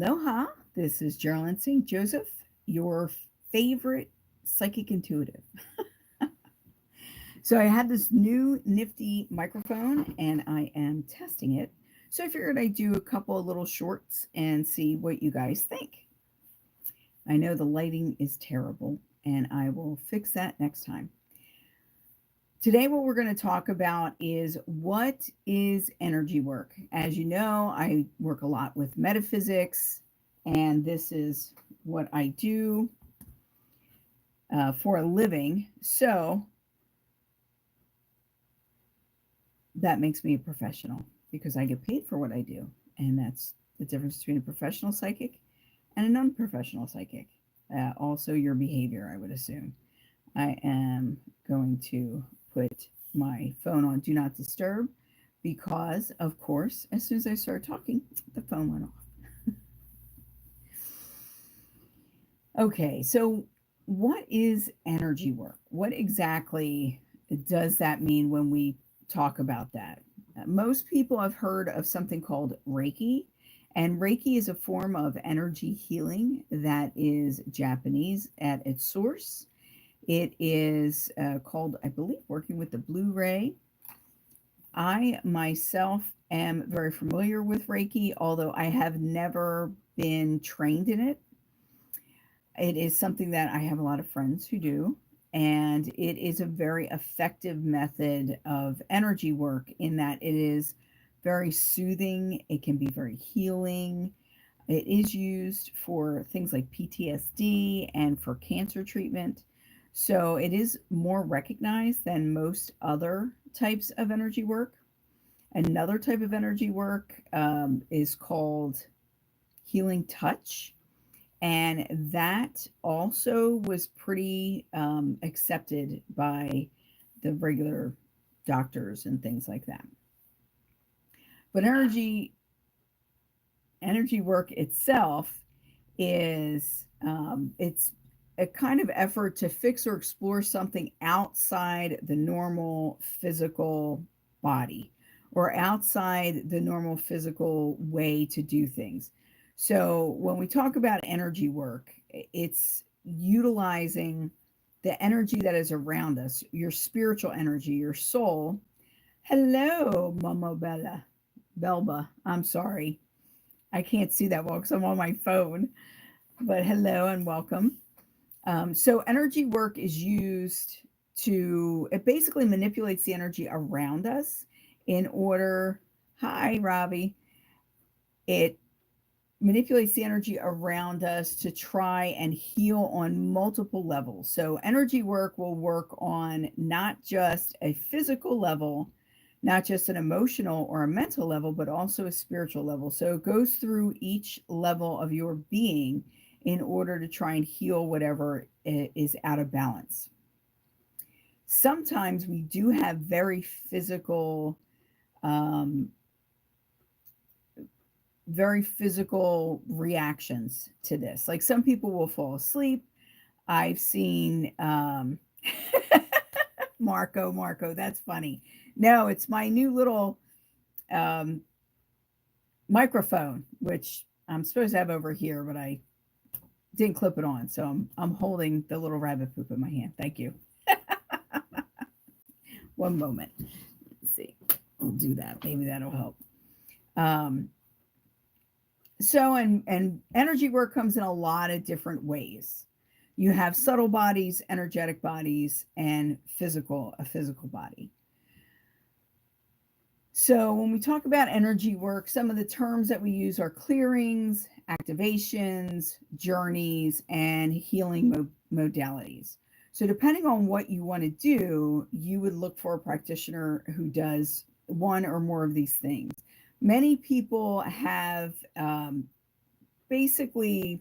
Aloha, this is Geralyn St Joseph, your favorite psychic intuitive. So, I had this new nifty microphone and I am testing it. So, I figured I'd do a couple of little shorts and see what you guys think. I know the lighting is terrible and I will fix that next time. Today, what we're going to talk about is what is energy work. As you know, I work a lot with metaphysics, and this is what I do for a living. So that makes me a professional because I get paid for what I do. And that's the difference between a professional psychic and a non professional psychic. Also, your behavior, I would assume. I am going to put my phone on Do Not Disturb because, of course, as soon as I started talking, the phone went off. Okay, so what is energy work? What exactly does that mean when we talk about that? Most people have heard of something called Reiki, and Reiki is a form of energy healing that is Japanese at its source. It is called, I believe, working with the blue ray. I myself am very familiar with Reiki, although I have never been trained in it. It is something that I have a lot of friends who do, and it is a very effective method of energy work in that it is very soothing, it can be very healing. It is used for things like PTSD and for cancer treatment. So it is more recognized than most other types of energy work. Another type of energy work is called healing touch. And that also was pretty accepted by the regular doctors and things like that. But energy work itself is it's a kind of effort to fix or explore something outside the normal physical body or outside the normal physical way to do things. So when we talk about energy work, it's utilizing the energy that is around us, your spiritual energy, your soul. Hello, Mama Bella. Belba. I'm sorry. I can't see that well because I'm on my phone. But hello and welcome. So energy work is used it basically manipulates the energy around us in order, hi, Robbie. It manipulates the energy around us to try and heal on multiple levels. So energy work will work on not just a physical level, not just an emotional or a mental level, but also a spiritual level. So it goes through each level of your being in order to try and heal whatever is out of balance. Sometimes we do have very physical reactions to this. Like some people will fall asleep. I've seen Marco, that's funny. No, it's my new little microphone, which I'm supposed to have over here, but I didn't clip it on. So I'm holding the little rabbit poop in my hand. Thank you. One moment. Let's see. We'll do that. Maybe that'll help. And energy work comes in a lot of different ways. You have subtle bodies, energetic bodies, and a physical body. So when we talk about energy work, some of the terms that we use are clearings, activations, journeys, and healing modalities. So depending on what you want to do, you would look for a practitioner who does one or more of these things. Many people have basically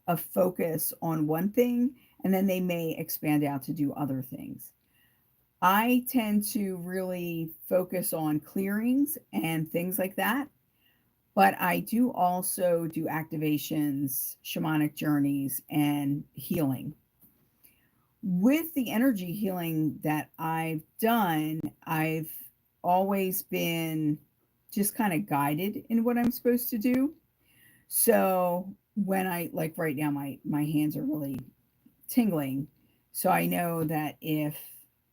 a focus on one thing, and then they may expand out to do other things. I tend to really focus on clearings and things like that, but I do also do activations, shamanic journeys, and healing. With the energy healing that I've done, I've always been just kind of guided in what I'm supposed to do. So when I, like right now, my hands are really tingling. So I know that if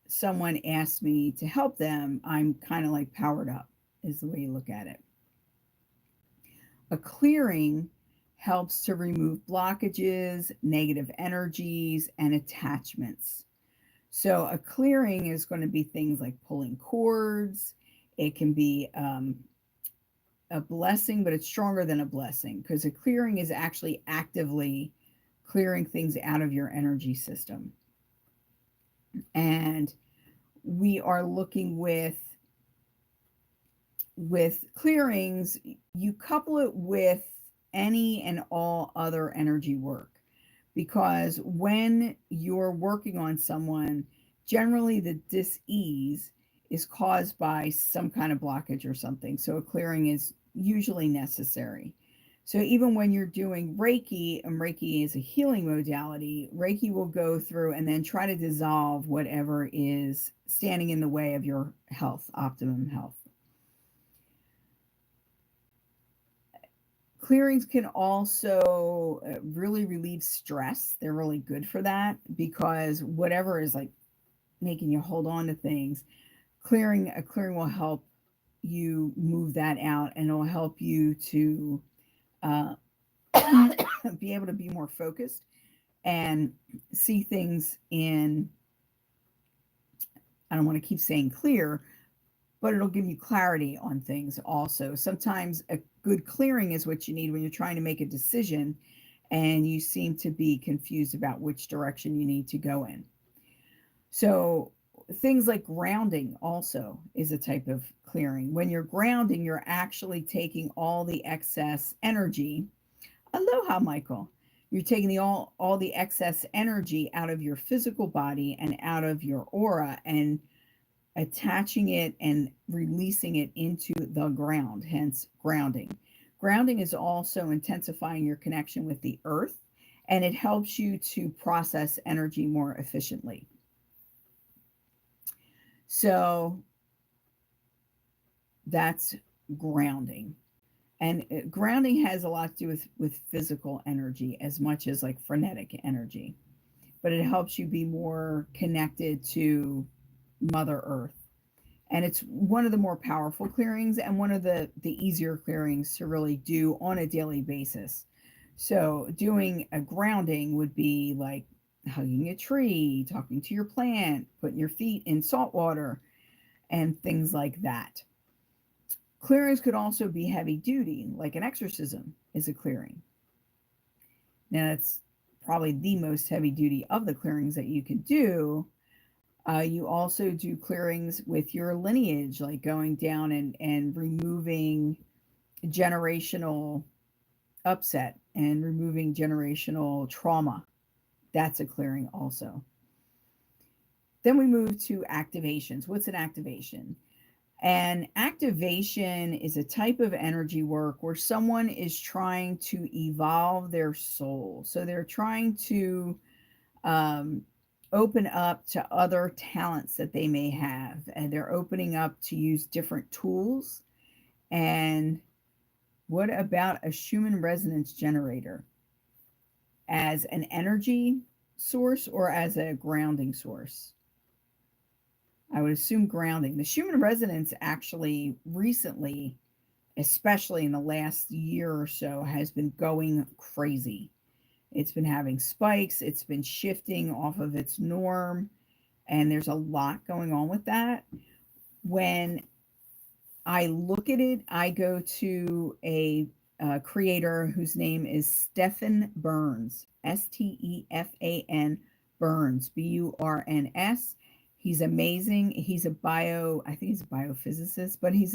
someone asks me to help them, I'm kind of like powered up, is the way you look at it. A clearing helps to remove blockages, negative energies, and attachments. So a clearing is going to be things like pulling cords. It can be a blessing, but it's stronger than a blessing because a clearing is actually actively clearing things out of your energy system. And we are looking with clearings, you couple it with any and all other energy work. Because when you're working on someone, generally the dis-ease is caused by some kind of blockage or something. So a clearing is usually necessary. So even when you're doing Reiki, and Reiki is a healing modality, Reiki will go through and then try to dissolve whatever is standing in the way of your health, optimum health. Clearings can also really relieve stress. They're really good for that because whatever is like making you hold on to things, clearing will help you move that out, and it'll help you to uh, be able to be more focused and see things in, I don't want to keep saying clear, but it'll give you clarity on things also. Sometimes a good clearing is what you need when you're trying to make a decision and you seem to be confused about which direction you need to go in. So, things like grounding also is a type of clearing. When you're grounding, you're actually taking all the excess energy. Aloha, Michael. You're taking all the excess energy out of your physical body and out of your aura and attaching it and releasing it into the ground, hence grounding. Grounding is also intensifying your connection with the earth, and it helps you to process energy more efficiently. So that's grounding. And grounding has a lot to do with physical energy as much as like frenetic energy, but it helps you be more connected to Mother Earth. And it's one of the more powerful clearings and one of the easier clearings to really do on a daily basis. So doing a grounding would be like hugging a tree, talking to your plant, putting your feet in salt water, and things like that. Clearings could also be heavy duty, like an exorcism is a clearing. Now that's probably the most heavy duty of the clearings that you can do. You also do clearings with your lineage, like going down and removing generational upset and removing generational trauma. That's a clearing also. Then we move to activations. What's an activation? An activation is a type of energy work where someone is trying to evolve their soul. So they're trying to um, open up to other talents that they may have, and they're opening up to use different tools. And what about a Schumann resonance generator as an energy source or as a grounding source? I would assume grounding. The Schumann resonance actually recently, especially in the last year or so, has been going crazy. It's been having spikes, it's been shifting off of its norm, and there's a lot going on with that. When I look at it, I go to a creator whose name is Stefan Burns, Stefan Burns, Burns. He's amazing. He's a I think he's a biophysicist, but he's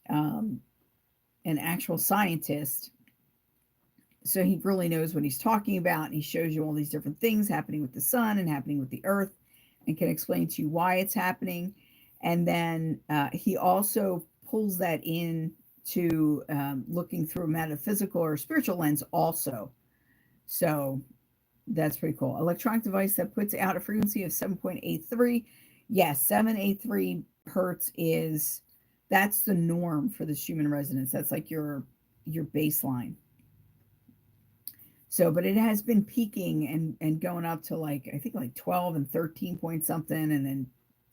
um, an actual scientist. So he really knows what he's talking about, and he shows you all these different things happening with the sun and happening with the earth, and can explain to you why it's happening. And then he also pulls that in to looking through a metaphysical or spiritual lens also. So that's pretty cool. Electronic device that puts out a frequency of 7.83. Yes, 783 hertz that's the norm for the Schumann resonance. That's like your your baseline. So, but it has been peaking and going up to like, I think like 12 and 13 point something, and then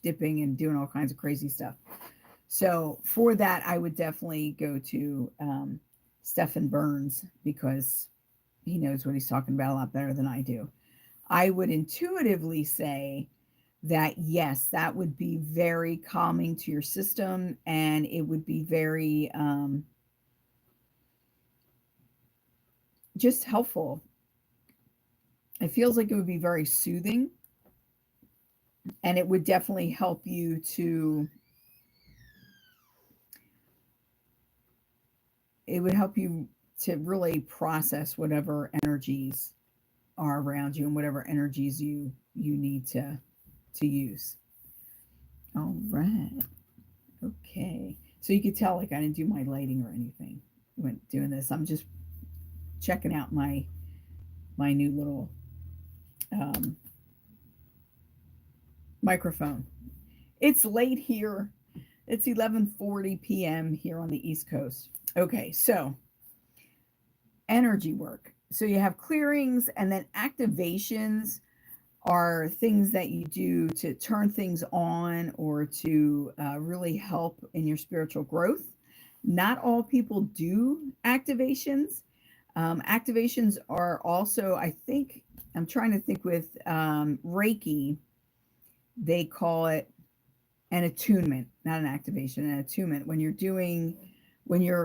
dipping and doing all kinds of crazy stuff. So for that, I would definitely go to Stephen Burns, because he knows what he's talking about a lot better than I do. I would intuitively say that yes, that would be very calming to your system, and it would be very just helpful. It feels like it would be very soothing, and it would definitely help you to, it would help you to really process whatever energies are around you and whatever energies you need to use. All right. Okay. So you could tell like I didn't do my lighting or anything when doing this. I'm just checking out my new little um, microphone. It's late here. It's 11:40 p.m. here on the East Coast. Okay, so energy work. So you have clearings, and then activations are things that you do to turn things on or to really help in your spiritual growth. Not all people do activations. Activations are also, I think, I'm trying to think with Reiki, they call it an attunement, not an activation, an attunement. When you're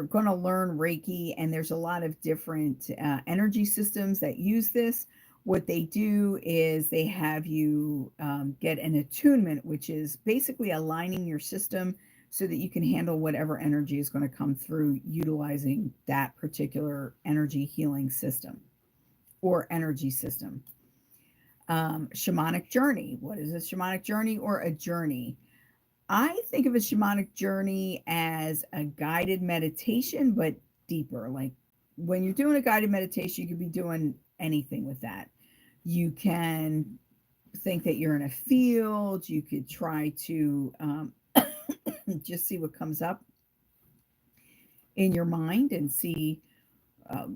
going to learn Reiki, and there's a lot of different energy systems that use this, what they do is they have you get an attunement, which is basically aligning your system so that you can handle whatever energy is going to come through utilizing that particular energy healing system or energy system. Shamanic journey. What is a shamanic journey or a journey? I think of a shamanic journey as a guided meditation, but deeper. Like when you're doing a guided meditation, you could be doing anything with that. You can think that you're in a field. You could try to just see what comes up in your mind and see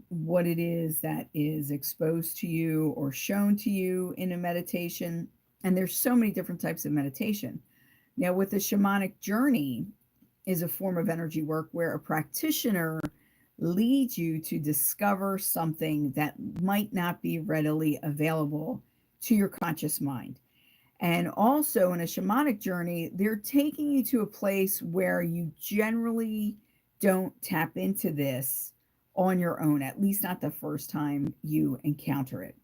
what it is that is exposed to you or shown to you in a meditation. And there's so many different types of meditation. Now, with the shamanic journey is a form of energy work where a practitioner leads you to discover something that might not be readily available to your conscious mind. And also in a shamanic journey, they're taking you to a place where you generally don't tap into this on your own, at least not the first time you encounter it.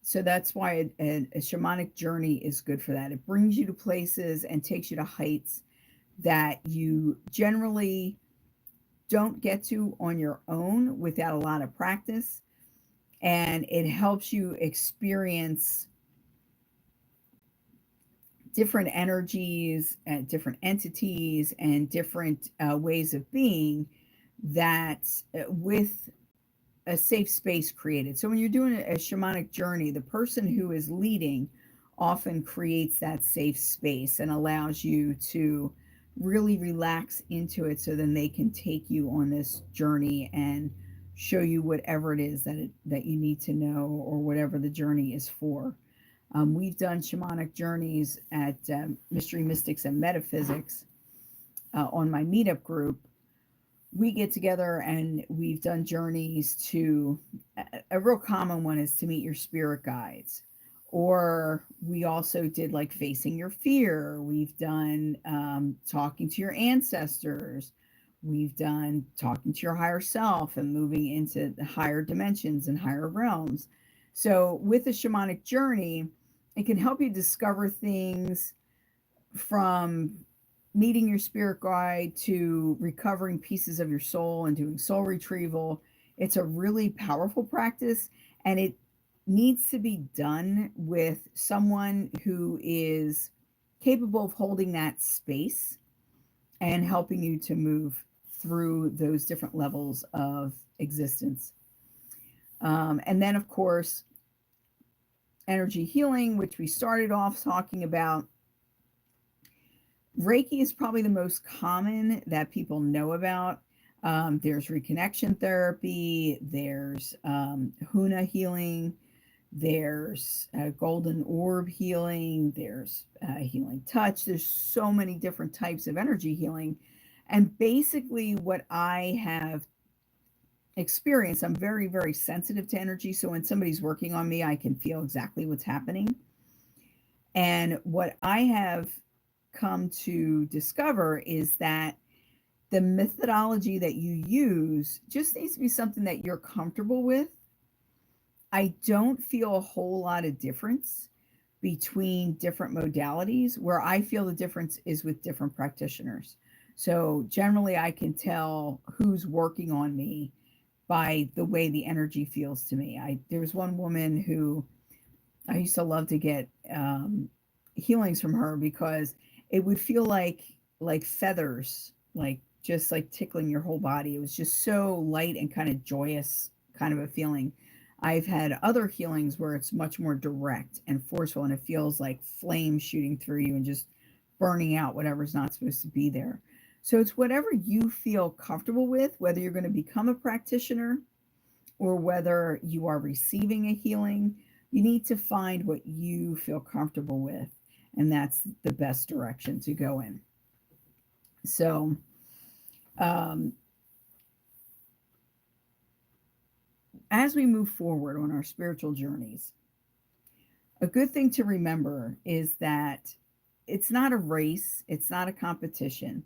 So that's why a shamanic journey is good for that. It brings you to places and takes you to heights that you generally don't get to on your own without a lot of practice. And it helps you experience different energies and different entities and different ways of being that with a safe space created. So when you're doing a shamanic journey, the person who is leading often creates that safe space and allows you to really relax into it, so then they can take you on this journey and show you whatever it is that you need to know, or whatever the journey is for. We've done shamanic journeys at Mystery Mystics and Metaphysics on my meetup group. We get together and we've done journeys to, a real common one is to meet your spirit guides. Or we also did like facing your fear. We've done talking to your ancestors. We've done talking to your higher self and moving into the higher dimensions and higher realms. So with a shamanic journey, it can help you discover things from meeting your spirit guide to recovering pieces of your soul and doing soul retrieval. It's a really powerful practice, and it needs to be done with someone who is capable of holding that space and helping you to move through those different levels of existence. And then, of course, energy healing, which we started off talking about. Reiki is probably the most common that people know about. There's reconnection therapy, there's Huna healing, there's golden orb healing, there's healing touch. There's so many different types of energy healing. And basically, what I have experienced, I'm very, very sensitive to energy. So when somebody's working on me, I can feel exactly what's happening. And what I have come to discover is that the methodology that you use just needs to be something that you're comfortable with. I don't feel a whole lot of difference between different modalities. Where I feel the difference is with different practitioners. So generally, I can tell who's working on me by the way the energy feels to me. There was one woman who I used to love to get healings from her because it would feel like feathers, like just like tickling your whole body. It was just so light and kind of joyous kind of a feeling. I've had other healings where it's much more direct and forceful, and it feels like flames shooting through you and just burning out whatever's not supposed to be there. So it's whatever you feel comfortable with, whether you're going to become a practitioner or whether you are receiving a healing. You need to find what you feel comfortable with, and that's the best direction to go in. So, um, as we move forward on our spiritual journeys, a good thing to remember is that it's not a race, it's not a competition.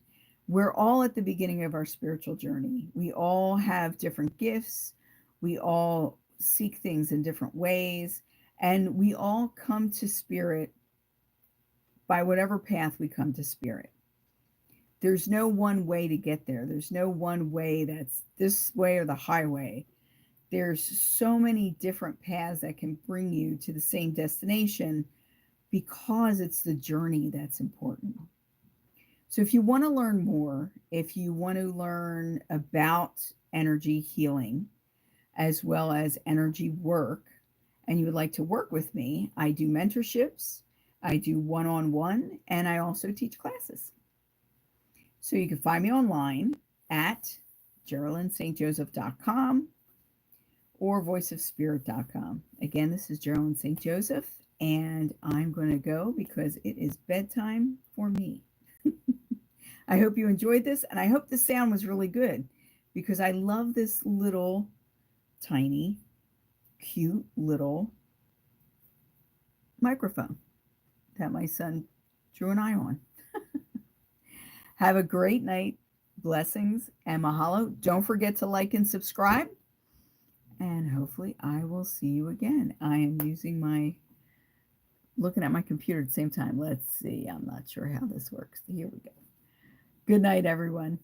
We're all at the beginning of our spiritual journey. We all have different gifts, we all seek things in different ways, and we all come to spirit by whatever path we come to spirit. There's no one way to get there. There's no one way that's this way or the highway. There's so many different paths that can bring you to the same destination because it's the journey that's important. So, if you want to learn more, if you want to learn about energy healing as well as energy work, and you would like to work with me, I do mentorships, I do one on one, and I also teach classes. So, you can find me online at GeralynStJoseph.com or voiceofspirit.com. Again, this is Geralyn St Joseph, and I'm going to go because it is bedtime for me. I hope you enjoyed this, and I hope the sound was really good because I love this little tiny, cute little microphone that my son drew an eye on. Have a great night. Blessings and mahalo. Don't forget to like and subscribe, and hopefully I will see you again. I am looking at my computer at the same time. Let's see. I'm not sure how this works. Here we go. Good night, everyone.